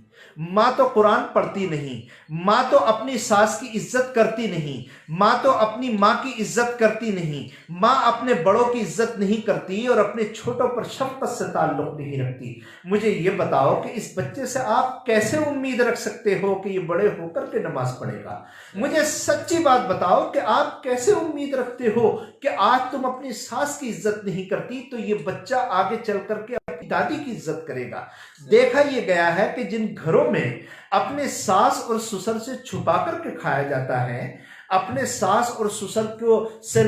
S1: ماں تو قرآن پڑھتی نہیں، ماں تو اپنی ساس کی عزت کرتی نہیں، ماں تو اپنی ماں کی عزت کرتی نہیں، ماں اپنے بڑوں کی عزت نہیں کرتی اور اپنے چھوٹوں پر شفقت سے تعلق نہیں رکھتی۔ مجھے یہ بتاؤ کہ اس بچے سے آپ کیسے امید رکھ سکتے ہو کہ یہ بڑے ہو کر کے نماز پڑھے گا؟ مجھے سچی بات بتاؤ کہ آپ کیسے امید رکھتے ہو کہ آج تم اپنی ساس کی عزت نہیں کرتی تو یہ بچہ آگے چل کر کے اپنی دادی کی عزت کرے گا؟ دیکھا یہ گیا ہے کہ جن گھروں میں اپنے ساس اور سسر سے چھپا کر کے کھایا جاتا ہے، اپنے ساس اور سسر کو سے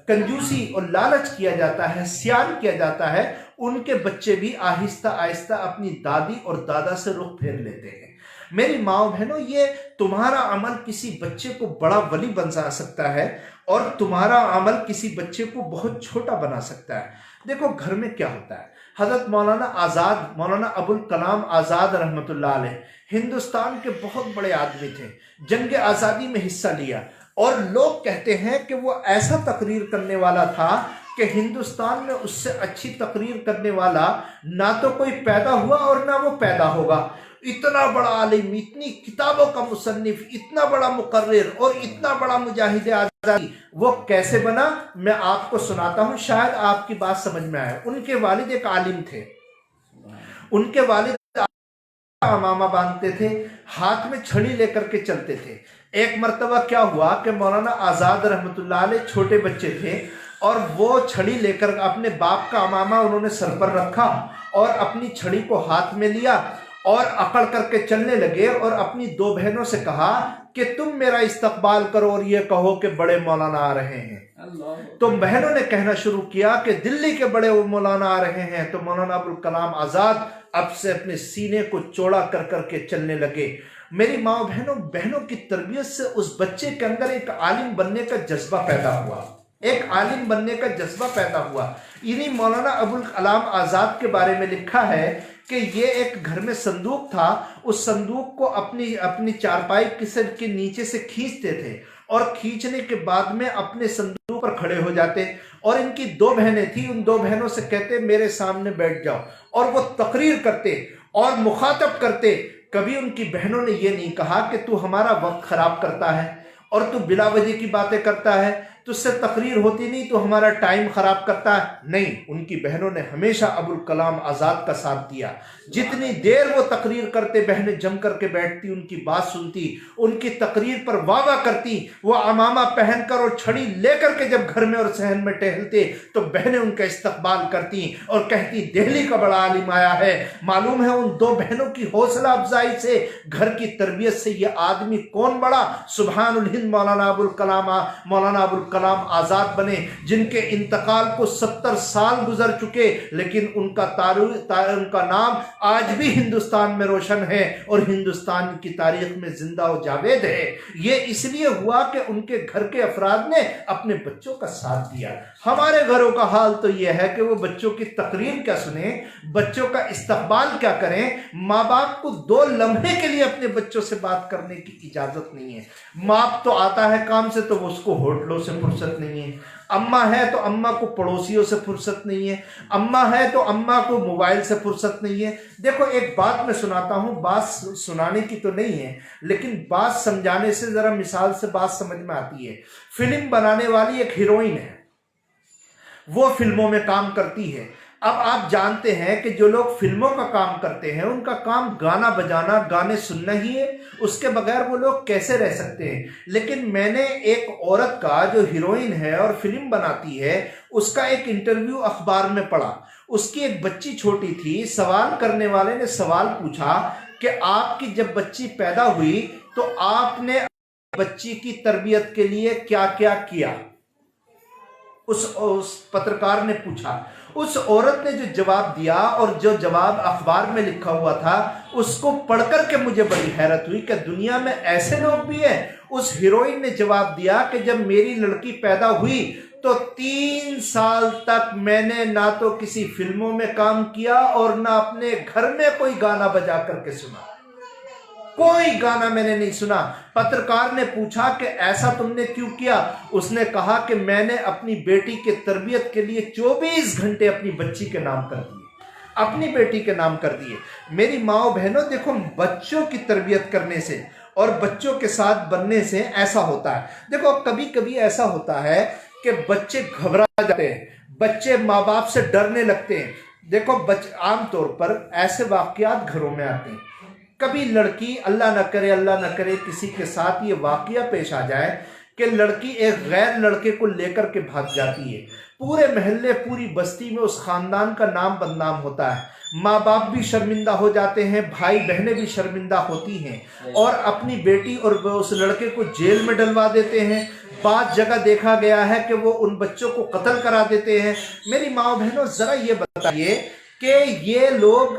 S1: کنجوسی اور لالچ کیا جاتا ہے، سیان کیا جاتا ہے، ان کے بچے بھی آہستہ آہستہ اپنی دادی اور دادا سے رخ پھیر لیتے ہیں۔ میری ماں بہنوں، یہ تمہارا عمل کسی بچے کو بڑا ولی بنا سکتا ہے اور تمہارا عمل کسی بچے کو بہت چھوٹا بنا سکتا ہے۔ دیکھو گھر میں کیا ہوتا ہے، حضرت مولانا ابوالکلام آزاد رحمۃ اللہ علیہ ہندوستان کے بہت بڑے آدمی تھے، جنگ آزادی میں حصہ لیا، اور لوگ کہتے ہیں کہ وہ ایسا تقریر کرنے والا تھا کہ ہندوستان میں اس سے اچھی تقریر کرنے والا نہ تو کوئی پیدا ہوا اور نہ وہ پیدا ہوگا۔ اتنا بڑا عالم، اتنی کتابوں کا مصنف، اتنا بڑا مقرر اور اتنا بڑا مجاہد آزادی، وہ کیسے بنا؟ میں آپ کو سناتا ہوں، شاید آپ کی بات سمجھ میں آئے۔ ان کے والد ایک عالم تھے، ان کے والد امامہ باندھتے تھے، ہاتھ میں چھڑی لے کر کے چلتے تھے۔ ایک مرتبہ کیا ہوا کہ مولانا آزاد رحمۃ اللہ علیہ چھوٹے بچے تھے، اور وہ چھڑی لے کر اپنے باپ کا امامہ انہوں نے سر پر رکھا اور اپنی چھڑی کو ہاتھ میں لیا اور اکڑ کر کے چلنے لگے، اور اپنی دو بہنوں سے کہا کہ تم میرا استقبال کرو اور یہ کہو کہ بڑے مولانا آ رہے ہیں۔ تو بہنوں نے کہنا شروع کیا کہ دلی کے بڑے مولانا آ رہے ہیں، تو مولانا ابوالکلام آزاد اب سے اپنے سینے کو چوڑا کر کر کے چلنے لگے۔ میری ماں بہنوں کی تربیت سے اس بچے کے اندر ایک عالم بننے کا جذبہ پیدا ہوا، ایک عالم بننے کا جذبہ پیدا ہوا۔ انہی مولانا ابوالکلام آزاد کے بارے میں لکھا ہے کہ یہ ایک گھر میں صندوق تھا، اس صندوق کو اپنی چارپائی کے نیچے سے کھینچتے تھے، اور کھینچنے کے بعد میں اپنے صندوق پر کھڑے ہو جاتے، اور ان کی دو بہنیں تھیں، ان دو بہنوں سے کہتے میرے سامنے بیٹھ جاؤ، اور وہ تقریر کرتے اور مخاطب کرتے۔ کبھی ان کی بہنوں نے یہ نہیں کہا کہ تو ہمارا وقت خراب کرتا ہے اور تو بلا وجہ کی باتیں کرتا ہے، تجھ سے تقریر ہوتی نہیں، تو ہمارا ٹائم خراب کرتا ہے۔ نہیں، ان کی بہنوں نے ہمیشہ ابوالکلام آزاد کا ساتھ دیا۔ جتنی دیر وہ تقریر کرتے، بہنیں جم کر کے بیٹھتی، ان کی بات سنتی، ان کی تقریر پر واہ واہ کرتی۔ وہ عمامہ پہن کر اور چھڑی لے کر کے جب گھر میں اور صحن میں ٹہلتے تو بہنیں ان کا استقبال کرتی اور کہتی دہلی کا بڑا عالم آیا ہے۔ معلوم ہے ان دو بہنوں کی حوصلہ افزائی سے، گھر کی تربیت سے یہ آدمی کون بڑا سبحان الہند مولانا ابوالکلام آزاد بنے، جن کے انتقال کو 70 سال گزر چکے، لیکن ان کا نام آج بھی ہندوستان میں روشن ہے اور ہندوستان کی تاریخ میں زندہ و جاوید ہے۔ یہ اس لیے ہوا کہ ان کے گھر کے افراد نے اپنے بچوں کا ساتھ دیا۔ ہمارے گھروں کا حال تو یہ ہے کہ وہ بچوں کی تقریر کیا سنیں، بچوں کا استقبال کیا کریں۔ ماں باپ کو 2 لمحے کے لیے اپنے بچوں سے بات کرنے کی اجازت نہیں ہے۔ باپ تو آتا ہے کام سے تو اس کو ہوٹلوں سے فرصت نہیں ہے، اماں ہے تو اماں کو پڑوسیوں سے فرصت نہیں ہے، اماں ہے تو اماں کو موبائل سے فرصت نہیں ہے۔ دیکھو ایک بات میں سناتا ہوں، بات سنانے کی تو نہیں ہے لیکن بات سمجھانے سے، ذرا مثال سے بات سمجھ میں آتی ہے۔ فلم بنانے والی ایک ہیروئن ہے، وہ فلموں میں کام کرتی ہے۔ اب آپ جانتے ہیں کہ جو لوگ فلموں کا کام کرتے ہیں ان کا کام گانا بجانا، گانے سننا ہی ہے، اس کے بغیر وہ لوگ کیسے رہ سکتے ہیں۔ لیکن میں نے ایک عورت کا جو ہیروئن ہے اور فلم بناتی ہے، اس کا ایک انٹرویو اخبار میں پڑھا۔ اس کی ایک بچی چھوٹی تھی، سوال کرنے والے نے سوال پوچھا کہ آپ کی جب بچی پیدا ہوئی تو آپ نے بچی کی تربیت کے لیے کیا کیا کیا؟ اس پترکار نے پوچھا۔ اس عورت نے جو جواب دیا اور جو جواب اخبار میں لکھا ہوا تھا، اس کو پڑھ کر کے مجھے بڑی حیرت ہوئی کہ دنیا میں ایسے لوگ بھی ہیں۔ اس ہیروئن نے جواب دیا کہ جب میری لڑکی پیدا ہوئی تو 3 سال تک میں نے نہ تو کسی فلموں میں کام کیا اور نہ اپنے گھر میں کوئی گانا بجا کر کے سنا، کوئی گانا میں نے نہیں سنا۔ پترکار نے پوچھا کہ ایسا تم نے کیوں کیا؟ اس نے کہا کہ میں نے اپنی بیٹی کے تربیت کے لیے 24 گھنٹے اپنی بچی کے نام کر دیے، اپنی بیٹی کے نام کر دیے۔ میری ماں بہنوں، دیکھو بچوں کی تربیت کرنے سے اور بچوں کے ساتھ بننے سے ایسا ہوتا ہے۔ دیکھو کبھی کبھی ایسا ہوتا ہے کہ بچے گھبرا جاتے ہیں، بچے ماں باپ سے ڈرنے لگتے ہیں۔ دیکھو عام طور پر ایسے واقعات گھروں میں آتے ہیں۔ کبھی لڑکی، اللہ نہ کرے کسی کے ساتھ یہ واقعہ پیش آ جائے کہ لڑکی ایک غیر لڑکے کو لے کر کے بھاگ جاتی ہے، پورے محلے پوری بستی میں اس خاندان کا نام بدنام ہوتا ہے، ماں باپ بھی شرمندہ ہو جاتے ہیں، بھائی بہنیں بھی شرمندہ ہوتی ہیں اور اپنی بیٹی اور اس لڑکے کو جیل میں ڈلوا دیتے ہیں۔ بعض جگہ دیکھا گیا ہے کہ وہ ان بچوں کو قتل کرا دیتے ہیں۔ میری ماں بہنوں ذرا یہ بتائیے کہ یہ لوگ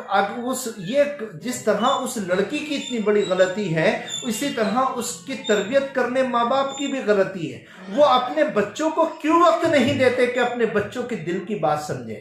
S1: جس طرح اس لڑکی کی اتنی بڑی غلطی ہے، اسی طرح اس کی تربیت کرنے ماں باپ کی بھی غلطی ہے۔ وہ اپنے بچوں کو کیوں وقت نہیں دیتے کہ اپنے بچوں کے دل کی بات سمجھے؟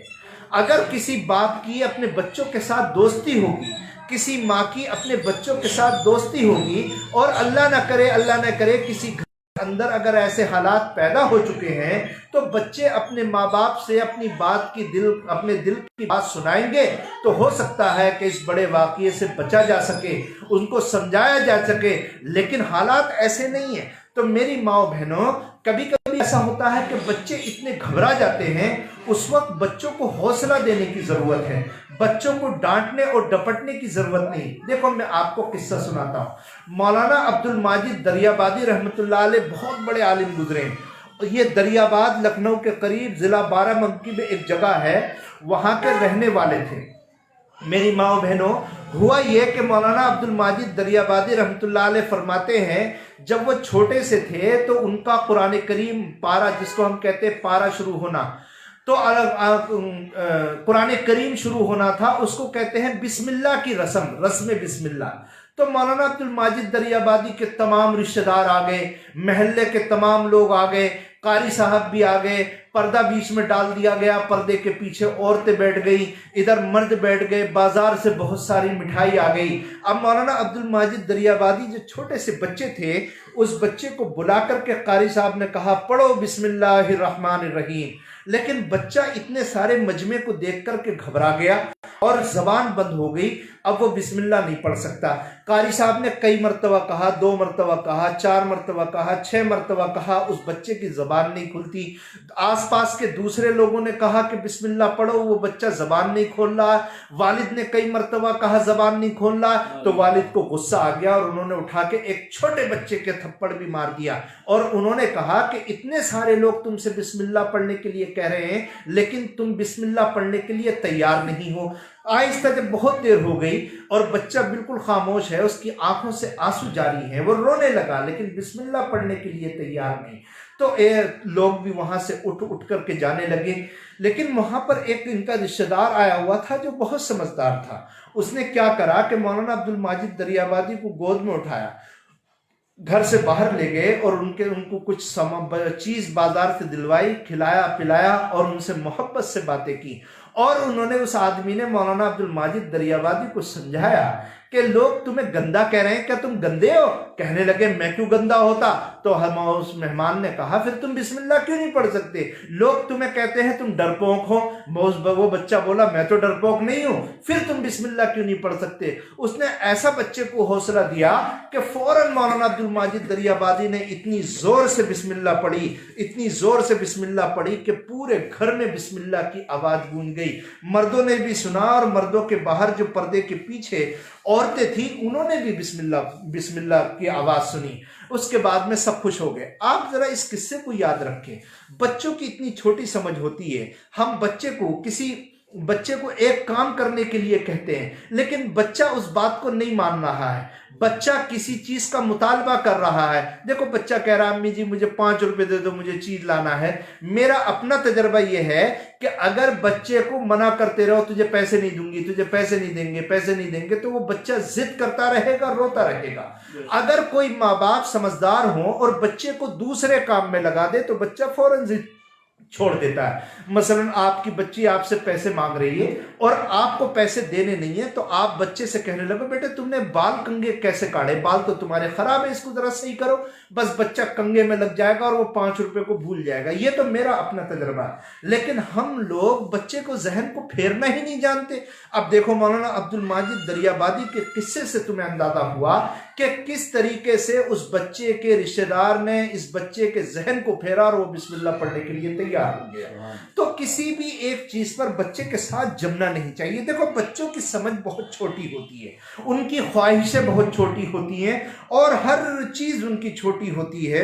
S1: اگر کسی باپ کی اپنے بچوں کے ساتھ دوستی ہوگی، کسی ماں کی اپنے بچوں کے ساتھ دوستی ہوگی، اور اللہ نہ کرے کسی گھر کے اندر اگر ایسے حالات پیدا ہو چکے ہیں تو بچے اپنے ماں باپ سے اپنے دل کی بات سنائیں گے تو ہو سکتا ہے کہ اس بڑے واقعے سے بچا جا سکے، ان کو سمجھایا جا سکے، لیکن حالات ایسے نہیں ہیں۔ تو میری ماں بہنوں، کبھی کبھی ایسا ہوتا ہے کہ بچے اتنے گھبرا جاتے ہیں، اس وقت بچوں کو حوصلہ دینے کی ضرورت ہے، بچوں کو ڈانٹنے اور ڈپٹنے کی ضرورت نہیں۔ دیکھو میں آپ کو قصہ سناتا ہوں۔ مولانا عبد الماجد دریابادی رحمۃ اللہ علیہ بہت بڑے عالم گزرے ہیں۔ یہ دریاباد لکھنؤ کے قریب ضلع بارہ بنکی میں ایک جگہ ہے، وہاں کے رہنے والے تھے۔ میری ماں بہنوں، ہوا یہ کہ مولانا عبد الماجد دریابادی رحمۃ اللہ علیہ فرماتے ہیں جب وہ چھوٹے سے تھے تو ان کا قرآن کریم پارہ، جس کو ہم کہتے ہیں پارہ شروع ہونا، تو قرآن کریم شروع ہونا تھا، اس کو کہتے ہیں بسم اللہ کی رسم بسم اللہ۔ تو مولانا عبد الماجد دریابادی کے تمام رشتہ دار آ گئے، محلے کے تمام لوگ آ گئے، قاری صاحب بھی آ گئے، پردہ بیچ میں ڈال دیا گیا، پردے کے پیچھے عورتیں بیٹھ گئی، ادھر مرد بیٹھ گئے، بازار سے بہت ساری مٹھائی آ گئی۔ اب مولانا عبد الماجد دریابادی جو چھوٹے سے بچے تھے، اس بچے کو بلا کر کے قاری صاحب نے کہا پڑھو بسم اللہ الرحمن الرحیم، لیکن بچہ اتنے سارے مجمع کو دیکھ کر کے گھبرا گیا اور زبان بند ہو گئی، اب وہ بسم اللہ نہیں پڑھ سکتا۔ قاری صاحب نے کئی مرتبہ کہا، 2 مرتبہ کہا، 4 مرتبہ کہا، 6 مرتبہ کہا، اس بچے کی زبان نہیں کھلتی۔ آس پاس کے دوسرے لوگوں نے کہا کہ بسم اللہ پڑھو، وہ بچہ زبان نہیں کھول رہا۔ والد نے کئی مرتبہ کہا زبان نہیں کھول رہا، تو والد کو غصہ آ گیا اور انہوں نے اٹھا کے ایک چھوٹے بچے کے تھپڑ بھی مار دیا، اور انہوں نے کہا کہ اتنے سارے لوگ تم سے بسم اللہ پڑھنے کے لیے کہہ رہے ہیں لیکن تم بسم اللہ پڑھنے کے لیے تیار نہیں ہو۔ آہستہ جب بہت دیر ہو گئی اور بچہ بالکل خاموش ہے، اس کی آنکھوں سے آنسو جاری ہیں، وہ رونے لگا لیکن بسم اللہ پڑھنے کے لیے تیار نہیں، تو لوگ بھی وہاں سے اٹھ کر کے جانے لگے۔ لیکن وہاں پر ایک ان کا رشتہ دار آیا ہوا تھا جو بہت سمجھدار تھا۔ اس نے کیا کرا کہ مولانا عبد الماجد دریابادی کو گود میں اٹھایا، گھر سے باہر لے گئے اور ان کو کچھ چیز بازار سے دلوائی، کھلایا پلایا اور ان سے محبت سے باتیں کی، اور انہوں نے اس آدمی نے مولانا عبد الماجد دریابادی کو سمجھایا کہ لوگ تمہیں گندا کہہ رہے ہیں، کیا تم گندے ہو؟ کہنے لگے میں کیوں گندا ہوتا؟ تو اس مہمان نے کہا پھر تم بسم اللہ کیوں نہیں پڑھ سکتے؟ لوگ تمہیں کہتے ہیں تم ڈرپوک ہو۔ وہ بچہ بولا میں تو ڈرپوک نہیں ہوں، پھر تم بسم اللہ کیوں نہیں پڑھ سکتے؟ اس نے ایسا بچے کو حوصلہ دیا کہ فوراً مولانا عبد الماجد دریابادی نے اتنی زور سے بسم اللہ پڑھی کہ پورے گھر میں بسم اللہ کی آواز گونج گئی۔ مردوں نے بھی سنا اور مردوں کے باہر جو پردے کے پیچھے عورتیں تھیں انہوں نے بھی بسم اللہ کی آواز سنی۔ اس کے بعد میں سب خوش ہو گئے۔ آپ ذرا اس قصے کو یاد رکھیں، بچوں کی اتنی چھوٹی سمجھ ہوتی ہے، ہم بچے کو ایک کام کرنے کے لیے کہتے ہیں لیکن بچہ اس بات کو نہیں مان رہا ہے، بچہ کسی چیز کا مطالبہ کر رہا ہے۔ دیکھو بچہ کہہ رہا ہے امی جی مجھے 5 روپے دے دو، مجھے چیز لانا ہے۔ میرا اپنا تجربہ یہ ہے کہ اگر بچے کو منع کرتے رہو تجھے پیسے نہیں دوں گی، تجھے پیسے نہیں دیں گے تو وہ بچہ ضد کرتا رہے گا، روتا رہے گا۔ اگر کوئی ماں باپ سمجھدار ہوں اور بچے کو دوسرے کام میں لگا دے تو بچہ فوراً ضد چھوڑ دیتا ہے۔ مثلاً آپ کی بچی آپ سے پیسے مانگ رہی ہے اور آپ کو پیسے دینے نہیں ہیں، تو آپ بچے سے کہنے لگو بیٹے تم نے بال کنگے کیسے کاٹے، بال تو تمہارے خراب ہے، اس کو ذرا صحیح کرو، بس بچہ کنگے میں لگ جائے گا اور وہ 5 روپے کو بھول جائے گا۔ یہ تو میرا اپنا تجربہ ہے، لیکن ہم لوگ بچے کو ذہن کو پھیرنا ہی نہیں جانتے۔ اب دیکھو مولانا عبد الماجد دریابادی کے قصے سے تمہیں اندازہ ہوا کہ کس طریقے سے اس بچے کے رشتہ دار نے اس بچے کے ذہن کو پھیرا اور وہ بسم اللہ پڑھنے کے لیے تیار ہو گیا۔ تو کسی بھی ایک چیز پر بچے کے ساتھ جمنا نہیں چاہیے۔ دیکھو بچوں کی سمجھ بہت چھوٹی ہوتی ہے، ان کی خواہشیں بہت چھوٹی ہوتی ہیں اور ہر چیز ان کی چھوٹی ہوتی ہے۔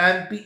S1: MP